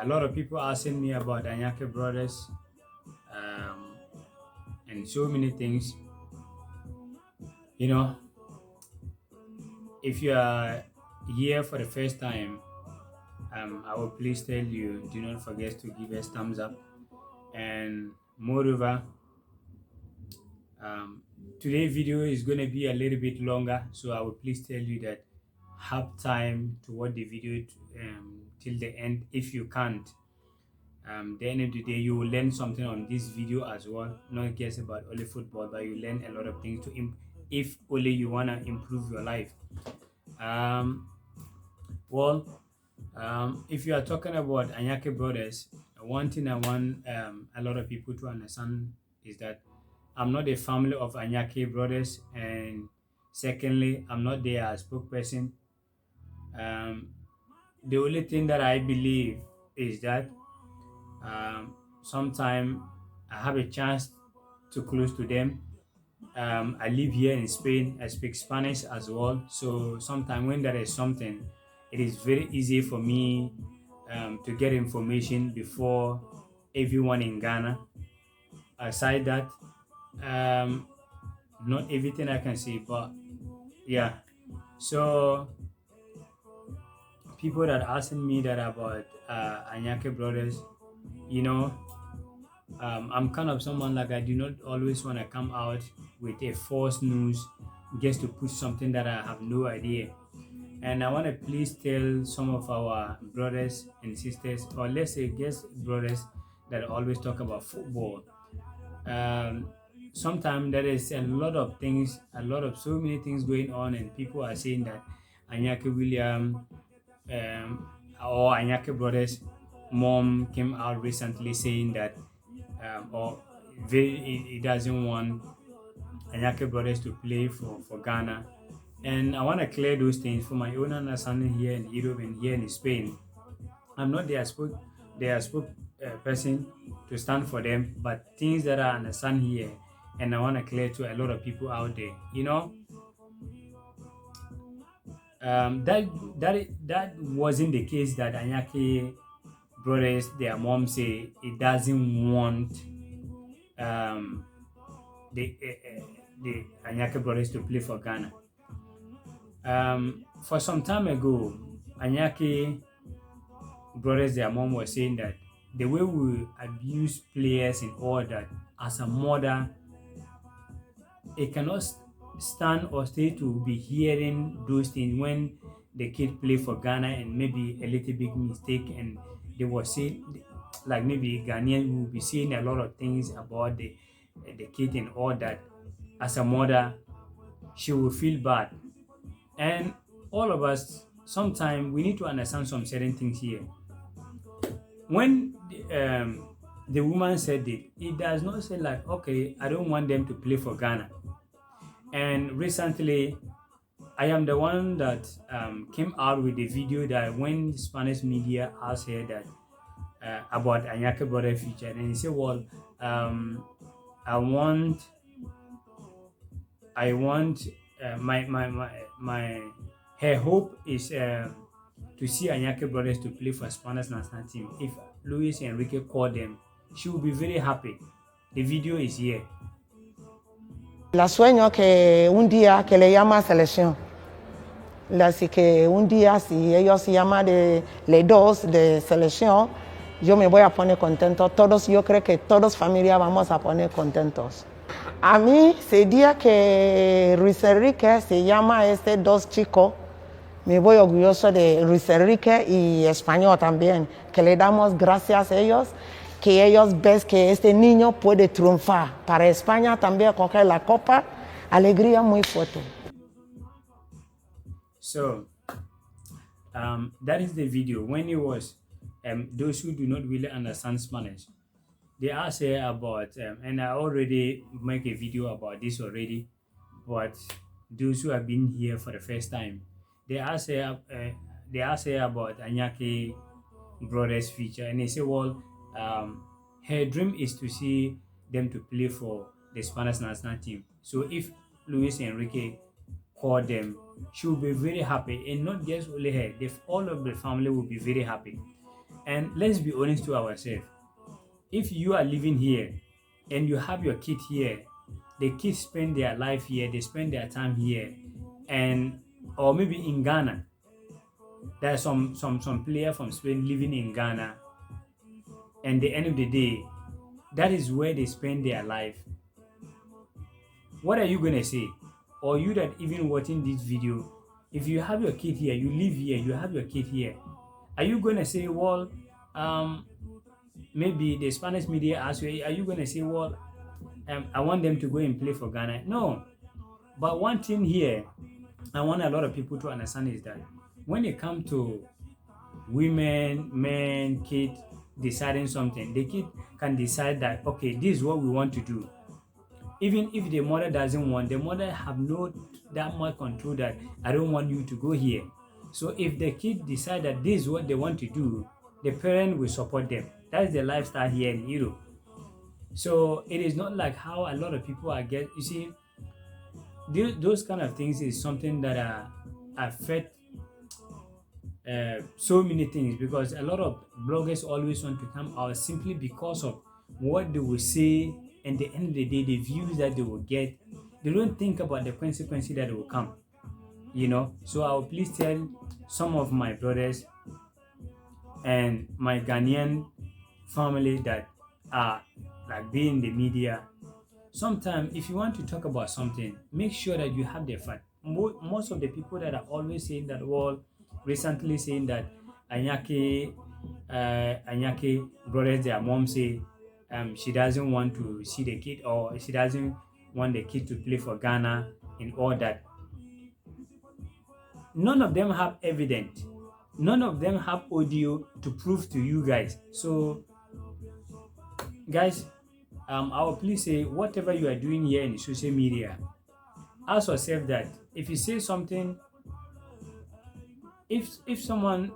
A lot of people asking me about Iñaki brothers and so many things. You know, if you are here for the first time, I will please tell you, do not forget to give us thumbs up. And moreover, um, today's video is going to be a little bit longer, so I will please tell you that have time to watch the video till the end if you can't. The end of the day, you will learn something on this video as well, not just about only football, but you learn a lot of things to if only you want to improve your life. If you are talking about Iñaki brothers, one thing I want a lot of people to understand is that I'm not a family of Iñaki brothers, and secondly, I'm not their spokesperson. The only thing that I believe is that sometime I have a chance to close to them. I live here in Spain. I speak Spanish as well. So sometimes when there is something, it is very easy for me to get information before everyone in Ghana. Aside that, not everything I can see, but yeah. So people that asking me that about Iñaki brothers, you know, I'm kind of someone like I do not always want to come out with a false news just to push something that I have no idea. And I want to please tell some of our brothers and sisters, or let's say just brothers that always talk about football. Sometimes there is a lot of things, so many things going on, and people are saying that Iñaki Williams or Iñaki brothers' mom came out recently saying that he doesn't want Iñaki brothers to play for Ghana. And I want to clear those things for my own understanding here in Europe and here in Spain. I'm not their person to stand for them, but things that I understand here, and I want to clear to a lot of people out there. You know, that wasn't the case that Iñaki brothers, their mom say it doesn't want the Iñaki brothers to play for Ghana. For some time ago, Iñaki brothers, their mom was saying that the way we abuse players and all that, as a mother, it cannot stand or stay to be hearing those things when the kid play for Ghana and maybe a little big mistake, and they were saying like maybe Ghanaian will be saying a lot of things about the kid and all that. As a mother, she will feel bad. And all of us, sometimes we need to understand some certain things here. When the woman said it does not say like, okay, I don't want them to play for Ghana. And recently, I am the one that came out with the video that when Spanish media asked her that about Iñaki brother future, and he said, well, I want my her hope is to see Iñaki brothers to play for Spanish national team. If Luis Enrique called them, she will be very happy. The video is here. La sueño que un día que le llama a selección. Así que un día si ellos llaman de los dos de selección, yo me voy a poner contento. Todos, yo creo que todos familia vamos a poner contentos. A mí, ese día que Luis Enrique se llama a dos chicos, me voy orgulloso de Luis Enrique y español también, que le damos gracias a ellos, que ellos ven que este niño puede triunfar. Para España también coger la copa, alegría muy fuerte. So, that is the video. When it was, those who do not really understand Spanish, they asked her about, and I already make a video about this already, but those who have been here for the first time, they asked her about Iñaki brothers' future, and they say, well, her dream is to see them to play for the Spanish national team. So if Luis Enrique called them, she will be very happy, and not just only her, all of the family will be very happy. And let's be honest to ourselves. If you are living here and you have your kid here, the kids spend their life here, they spend their time here, and or maybe in Ghana, there are some player from Spain living in Ghana, and the end of the day, that is where they spend their life. What are you gonna say? Or you that even watching this video, if you have your kid here, you live here, you have your kid here, are you gonna say, well, um, maybe the Spanish media ask you, are you gonna say, well, I want them to go and play for Ghana? No. But one thing here, I want a lot of people to understand is that when it comes to women, men, kid deciding something, the kid can decide that, okay, this is what we want to do. Even if the mother doesn't want, the mother have no that much control that I don't want you to go here. So if the kid decide that this is what they want to do, the parent will support them. That's the lifestyle here in Europe. So it is not like how a lot of people are you see, those kind of things is something that affect so many things, because a lot of bloggers always want to come out simply because of what they will say, and the end of the day, the views that they will get. They don't think about the consequences that will come, you know. So I will please tell some of my brothers and my Ghanaian family that are like being in the media. Sometimes, if you want to talk about something, make sure that you have the fact. Most of the people that are always saying that, well, recently saying that Anyaki brothers, their mom say she doesn't want to see the kid, or she doesn't want the kid to play for Ghana and all that. None of them have evidence. None of them have audio to prove to you guys. So, guys, I will please say, whatever you are doing here in social media, ask yourself that if you say something, if someone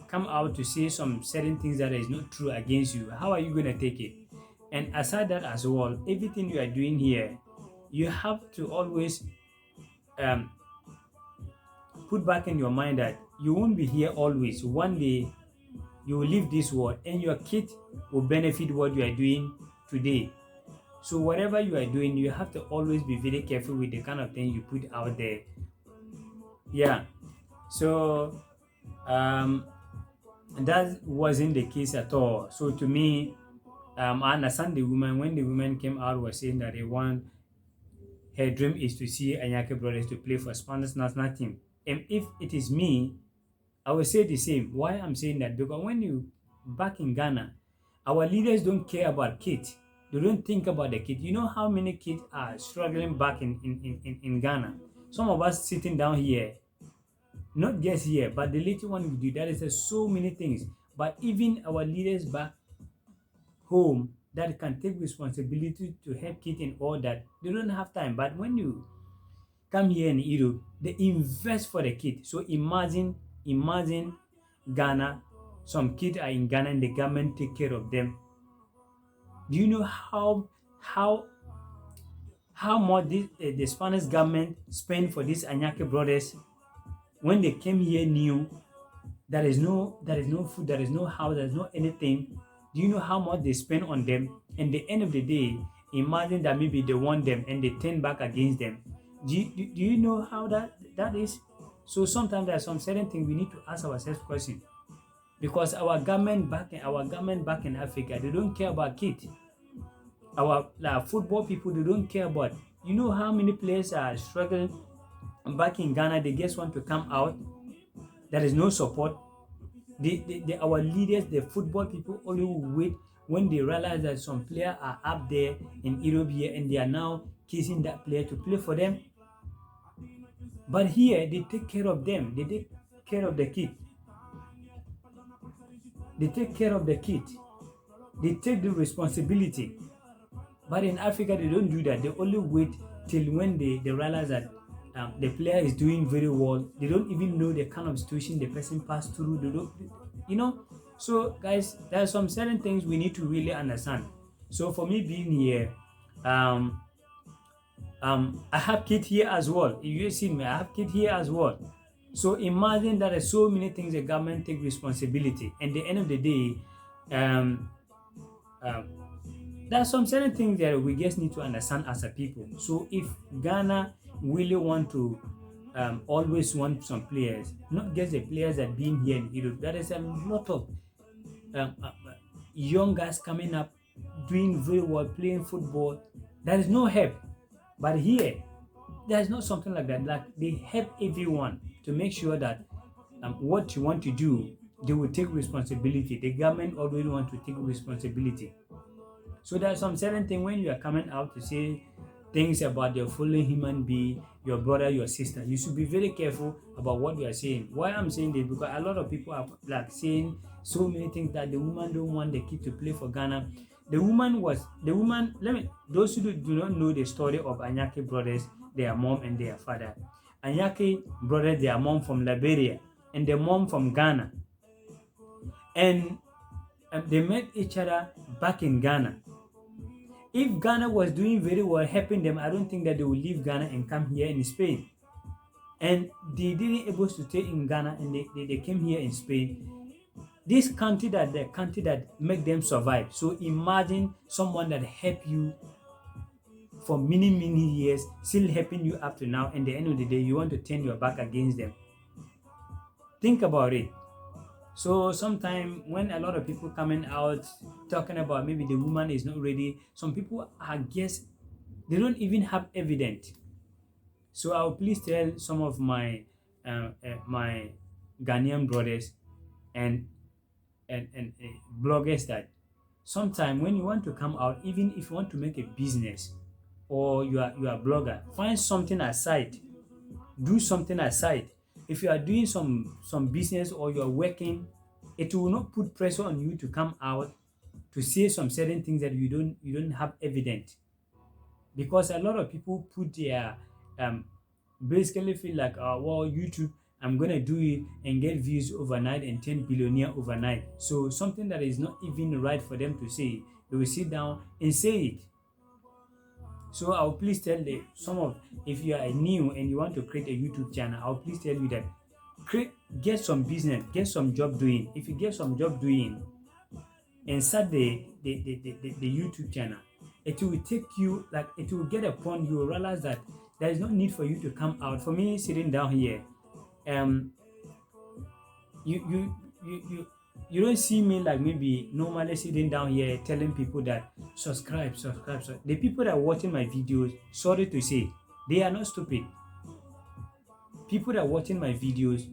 come out to say some certain things that is not true against you, how are you going to take it? And aside that as well, everything you are doing here, you have to always put back in your mind that you won't be here always. One day you will leave this world, and your kid will benefit what you are doing today. So whatever you are doing, you have to always be very careful with the kind of thing you put out there. Yeah. So that wasn't the case at all. So to me, I understand the woman. When the woman came out, was saying that her dream is to see Iñaki brothers to play for Spanish national team. And if it is me, I will say the same. Why I'm saying that? Because when you back in Ghana, our leaders don't care about kids. They don't think about the kid. You know how many kids are struggling back in Ghana? Some of us sitting down here, not just here, but the little one we do, that is so many things. But even our leaders back home that can take responsibility to help kids and all that, they don't have time. But when you come here in Europe, they invest for the kid. So imagine Ghana, some kids are in Ghana and the government take care of them. Do you know how much the Spanish government spend for these Iñaki brothers? When they came here new, there is no food, there is no house, there is no anything. Do you know how much they spend on them? And the end of the day, imagine that maybe they want them and they turn back against them. Do you know how that is? So sometimes there are some certain things we need to ask ourselves questions, because our government back in Africa, they don't care about kids. Our football people, they don't care about. You know how many players are struggling back in Ghana? They just want to come out. There is no support. Our leaders, the football people, only wait when they realize that some players are up there in Europe here, and they are now kissing that player to play for them. But here, they take care of them. They take care of the kid. They take care of the kid. They take the responsibility. But in Africa, they don't do that. They only wait till when they realize that the player is doing very well. They don't even know the kind of situation the person passed through. They don't, you know. So, guys, there are some certain things we need to really understand. So, for me being here, I have kids here as well. If you see me, I have kids here as well. So imagine that there's so many things the government take responsibility. And at the end of the day, um, um, there are some certain things that we just need to understand as a people. So if Ghana really want to always want some players, not just the players that been here in Europe, there is a lot of um, uh, uh, young guys coming up, doing very well, playing football. There is no help. But here, there's not something like that. Like they help everyone to make sure that what you want to do, they will take responsibility. The government already want to take responsibility. So there's some certain thing when you are coming out to say things about your fellow human being, your brother, your sister, you should be very careful about what you are saying. Why I'm saying this because a lot of people are like saying so many things that the woman don't want the kid to play for Ghana. The woman. Let me those who do not know the story of Iñaki brothers, their mom and their father. Iñaki brothers, their mom from Liberia and the mom from Ghana, and they met each other back in Ghana. If Ghana was doing very well, helping them, I don't think that they would leave Ghana and come here in Spain. And they didn't able to stay in Ghana and they came here in Spain. This country that the country that make them survive. So imagine someone that help you for many, many years, still helping you up to now, and at the end of the day, you want to turn your back against them. Think about it. So sometimes when a lot of people coming out talking about maybe the woman is not ready, some people I guess they don't even have evidence. So I'll please tell some of my Ghanaian brothers and bloggers that sometimes when you want to come out, even if you want to make a business or you are a blogger, find something aside, do something aside. If you are doing some business or you are working, it will not put pressure on you to come out to say some certain things that you don't have evidence, because a lot of people put their basically feel like well, YouTube, I'm gonna do it and get views overnight and turn billionaire overnight. So something that is not even right for them to say, they will sit down and say it. So I'll please tell some of, if you are new and you want to create a YouTube channel, I'll please tell you that get some business, get some job doing. If you get some job doing and start the YouTube channel, it will take you, like it will get upon you will realize that there is no need for you to come out. For me, sitting down here, you you you you you don't see me like maybe normally sitting down here telling people that subscribe. The people that are watching my videos, sorry to say, they are not stupid. People that are watching my videos,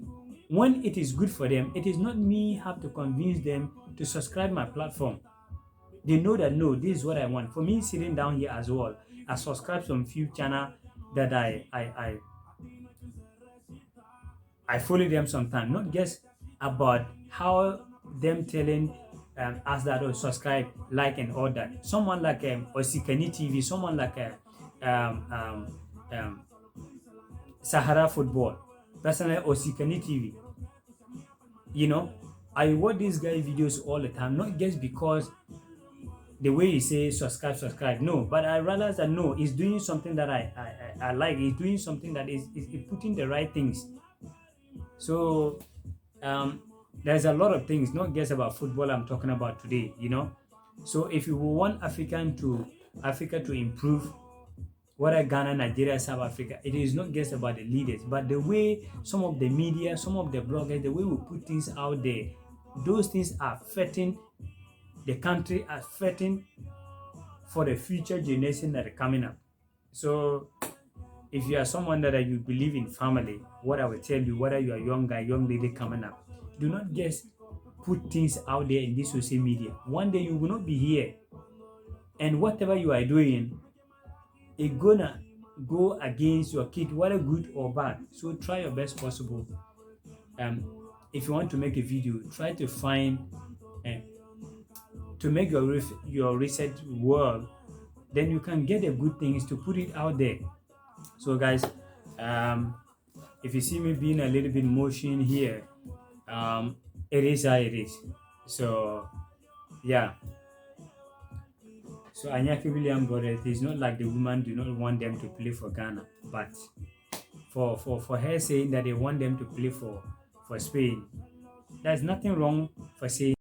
when it is good for them, it is not me have to convince them to subscribe my platform. They know that no, this is what I want. For me, sitting down here as well, I subscribe some few channel that I follow them sometimes, not just about how them telling us that oh, subscribe, like, and all that. Someone like Osikani TV, someone like Sahara Football, personally Osikani TV. You know, I watch this guy videos all the time, not just because the way he says subscribe. No, but I realize that no, he's doing something that I like. He's doing something that is putting the right things. So there's a lot of things, not just about football I'm talking about today, you know. So if you want Africa to improve, whether Ghana, Nigeria, South Africa, it is not just about the leaders, but the way some of the media, some of the bloggers, the way we put things out there, those things are affecting the country, are affecting for the future generation that are coming up. So if you are someone that you believe in family, what I will tell you, whether you are a young guy, young lady coming up, do not just put things out there in this social media. One day you will not be here, and whatever you are doing, it's gonna go against your kid, whether good or bad. So try your best possible. If you want to make a video, try to find to make your research well, then you can get the good things to put it out there. So guys, if you see me being a little bit motion here, it is how it is. So yeah. So Iñaki Williams got it. It's not like the woman do not want them to play for Ghana, but for her saying that they want them to play for Spain. There's nothing wrong for saying